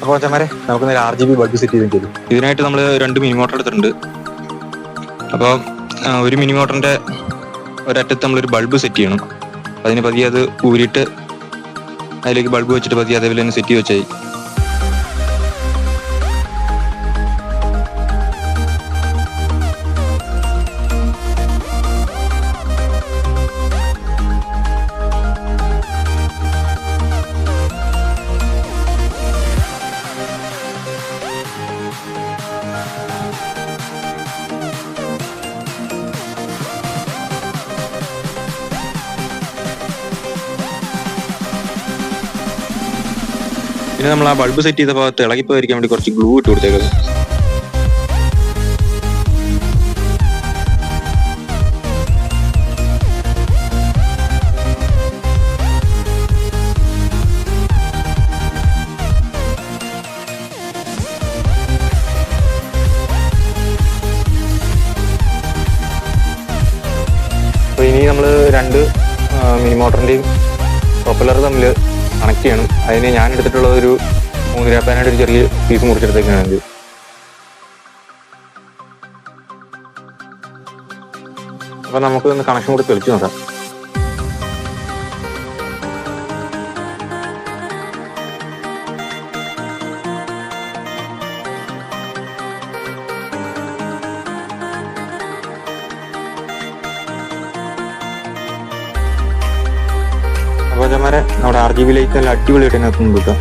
അപ്പോൾ ചമാരെ നമുക്ക് നേരെ RGB ബൾബ് സെറ്റ് ചെയ്ത് തരും. ഇതിനായിട്ട് നമ്മൾ 2 മിനി മോട്ടർ എടുത്തിട്ടുണ്ട്. അപ്പോൾ ഒരു മിനി മോട്ടറിൻ്റെ ഒരറ്റത്ത് നമ്മളൊരു ബൾബ് സെറ്റ് ചെയ്യണം. അതിന് പതിയെ അത് ഊരിയിട്ട് അതിലേക്ക് ബൾബ് വെച്ചിട്ട് പതിയെ അതേപോലെ തന്നെ സെറ്റ് ചെയ്ത് വെച്ചാൽ പിന്നെ നമ്മൾ ആ ബൾബ് സെറ്റ് ചെയ്ത ഭാഗത്ത് ഇളകിപ്പോയിരിക്കാൻ വേണ്ടി കുറച്ച് ഗ്ലൂ ഇട്ട് കൊടുത്തേക്കുന്നത്. അപ്പോൾ ഇനി നമ്മൾ 2 മിനി മോട്ടറിൻ്റെയും പ്രൊപ്പല്ലർ തമ്മിൽ കണക്ട് ചെയ്യണം. അതിന് ഞാൻ എടുത്തിട്ടുള്ളത് ഒരു 3 രാപ്പാനായിട്ട് ഒരു ചെറിയ പീസ് മുറിച്ചെടുത്തേക്കാണ് ഇത്. അപ്പോൾ നമുക്ക് ഒന്ന് കണക്ഷൻ കൂടി തെളിച്ച് നോക്കാം. അപ്പോൾ ചമാരെ നമ്മുടെ RGB ലൈറ്റ് നല്ല അടിപൊളിയായിട്ട് അതിനകത്ത് നിന്ന് കിട്ടും.